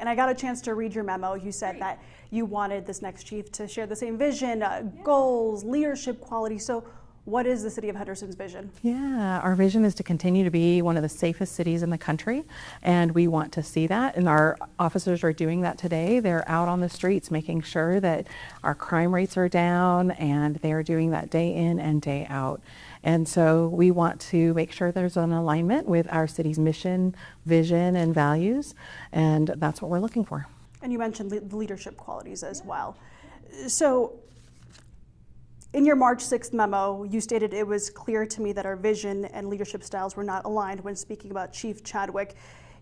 And I got a chance to read your memo. You said that you wanted this next chief to share the same vision, goals, leadership quality. So what is the City of Henderson's vision? Yeah, our vision is to continue to be one of the safest cities in the country, and we want to see that, and our officers are doing that today. They're out on the streets making sure that our crime rates are down, and they are doing that day in and day out. And so we want to make sure there's an alignment with our city's mission, vision, and values, and that's what we're looking for. And you mentioned the leadership qualities as well. So in your March 6th memo, you stated it was clear to me that our vision and leadership styles were not aligned when speaking about Chief Chadwick.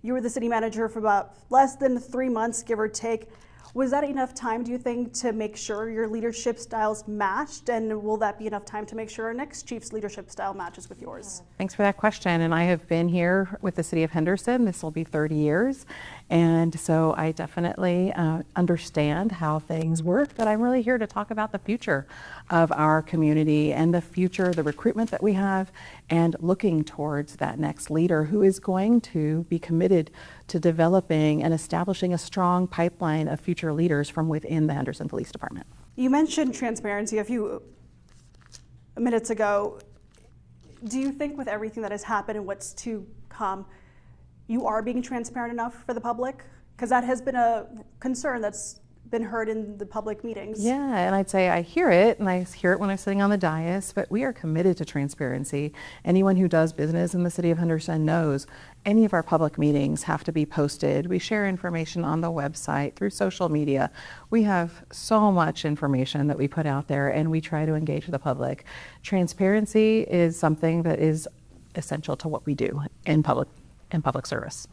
You were the city manager for about less than 3 months, give or take. Was that enough time, do you think, to make sure your leadership styles matched? And will that be enough time to make sure our next chief's leadership style matches with yours? Thanks for that question. And I have been here with the City of Henderson. This will be 30 years. And so I definitely understand how things work, but I'm really here to talk about the future of our community and the future, the recruitment that we have, and looking towards that next leader who is going to be committed to developing and establishing a strong pipeline of future leaders from within the Henderson Police Department. You mentioned transparency a few minutes ago. Do you think with everything that has happened and what's to come, you are being transparent enough for the public? Because that has been a concern that's been heard in the public meetings. Yeah, and I'd say I hear it, and I hear it when I'm sitting on the dais, but we are committed to transparency. Anyone who does business in the City of Henderson knows any of our public meetings have to be posted. We share information on the website, through social media. We have so much information that we put out there, and we try to engage the public. Transparency is something that is essential to what we do in public service.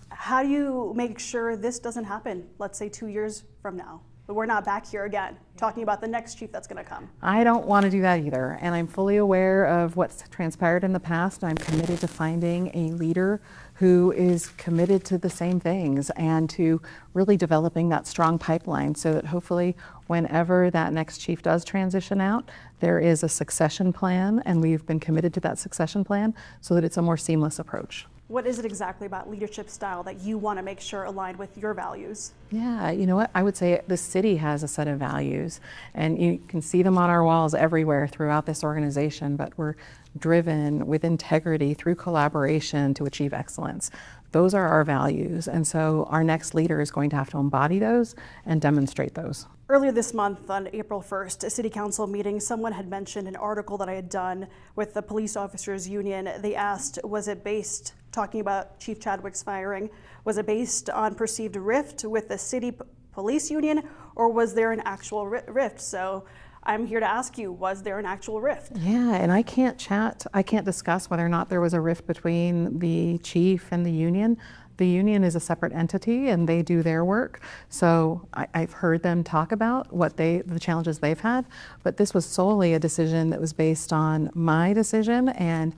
How do you make sure this doesn't happen, let's say 2 years from now? But we're not back here again, talking about the next chief that's going to come. I don't want to do that either, and I'm fully aware of what's transpired in the past. I'm committed to finding a leader who is committed to the same things and to really developing that strong pipeline so that hopefully whenever that next chief does transition out, there is a succession plan, and we've been committed to that succession plan so that it's a more seamless approach. What is it exactly about leadership style that you want to make sure aligned with your values? Yeah, you know what? I would say the city has a set of values, and you can see them on our walls everywhere throughout this organization, but we're driven with integrity through collaboration to achieve excellence. Those are our values, and so our next leader is going to have to embody those and demonstrate those. Earlier this month, on April 1st, a city council meeting, someone had mentioned an article that I had done with the police officers union. They asked, was it based, talking about Chief Chadwick's firing, was it based on perceived rift with the city police union, or was there an actual rift? So I'm here to ask you, was there an actual rift? Yeah, and I can't discuss whether or not there was a rift between the chief and the union. The union is a separate entity and they do their work. So I've heard them talk about the challenges they've had, but this was solely a decision that was based on my decision and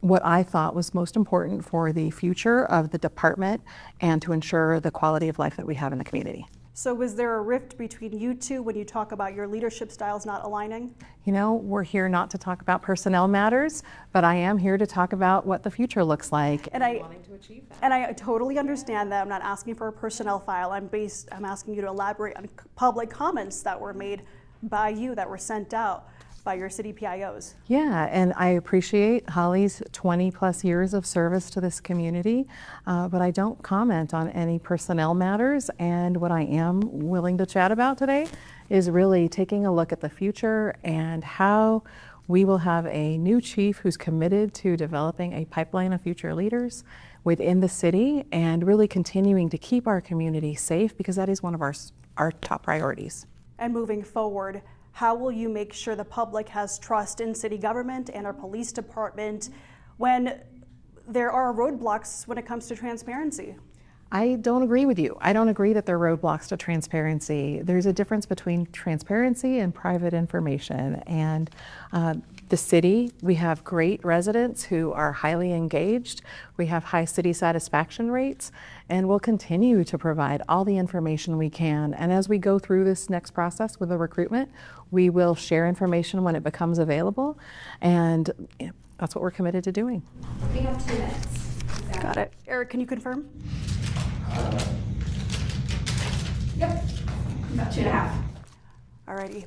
what I thought was most important for the future of the department and to ensure the quality of life that we have in the community. So was there a rift between you two when you talk about your leadership styles not aligning? You know, we're here not to talk about personnel matters, but I am here to talk about what the future looks like. And wanting to achieve that. And I totally understand that. I'm not asking for a personnel file. I'm asking you to elaborate on public comments that were made by you, that were sent out by your city PIOs. Yeah, and I appreciate Holly's 20 plus years of service to this community, but I don't comment on any personnel matters. And what I am willing to chat about today is really taking a look at the future and how we will have a new chief who's committed to developing a pipeline of future leaders within the city and really continuing to keep our community safe, because that is one of our top priorities. And moving forward, how will you make sure the public has trust in city government and our police department when there are roadblocks when it comes to transparency? I don't agree with you. I don't agree that there are roadblocks to transparency. There's a difference between transparency and private information. And the city, we have great residents who are highly engaged. We have high city satisfaction rates, and we'll continue to provide all the information we can. And as we go through this next process with the recruitment, we will share information when it becomes available. And that's what we're committed to doing. We have 2 minutes. Got it. Eric, can you confirm? About 2.5. Alrighty.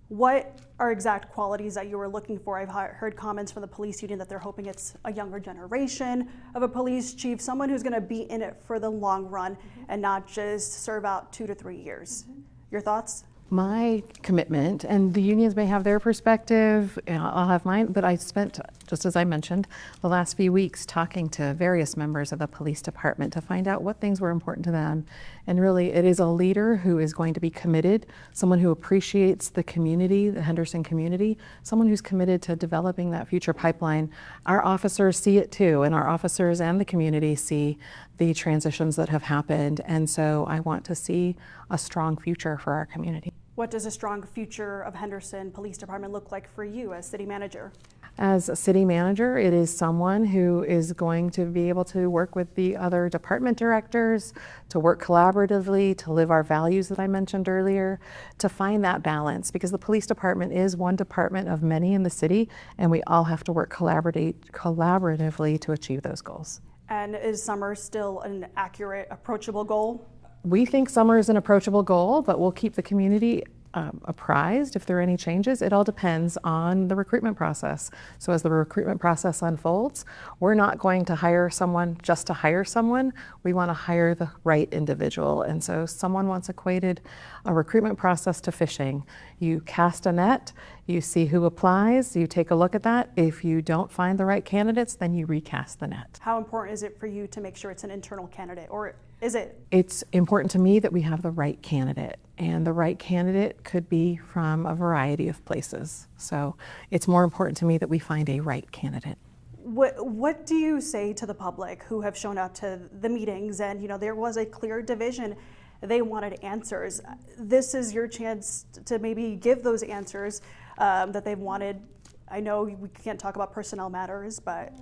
What are exact qualities that you were looking for? I've heard comments from the police union that they're hoping it's a younger generation of a police chief, someone who's going to be in it for the long run and not just serve out 2 to 3 years. Your thoughts? My commitment, and the unions may have their perspective, I'll have mine, but I spent, just as I mentioned, the last few weeks talking to various members of the police department to find out what things were important to them. And really, it is a leader who is going to be committed, someone who appreciates the community, the Henderson community, someone who's committed to developing that future pipeline. Our officers see it too, and our officers and the community see the transitions that have happened. And so I want to see a strong future for our community. What does a strong future of Henderson Police Department look like for you as city manager? As a city manager, it is someone who is going to be able to work with the other department directors, to work collaboratively, to live our values that I mentioned earlier, to find that balance, because the police department is one department of many in the city, and we all have to work collaboratively to achieve those goals. And is summer still an accurate, approachable goal? We think summer is an approachable goal, but we'll keep the community apprised if there are any changes. It all depends on the recruitment process. So as the recruitment process unfolds, we're not going to hire someone just to hire someone. We want to hire the right individual. And so someone once equated a recruitment process to fishing. You cast a net, you see who applies, you take a look at that. If you don't find the right candidates, then you recast the net. How important is it for you to make sure it's an internal candidate, or is it? It's important to me that we have the right candidate, and the right candidate could be from a variety of places. So it's more important to me that we find a right candidate. What do you say to the public who have shown up to the meetings and there was a clear division? They wanted answers. This is your chance to maybe give those answers that they've wanted. I know we can't talk about personnel matters, but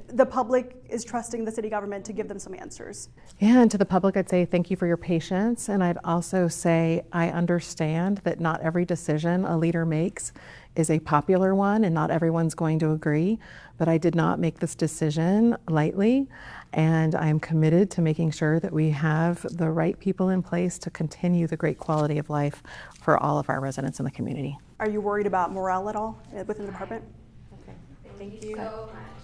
the public is trusting the city government to give them some answers. Yeah, and to the public, I'd say thank you for your patience. And I'd also say I understand that not every decision a leader makes is a popular one, and not everyone's going to agree. But I did not make this decision lightly, and I am committed to making sure that we have the right people in place to continue the great quality of life for all of our residents in the community. Are you worried about morale at all within the department? Okay. Thank you so much.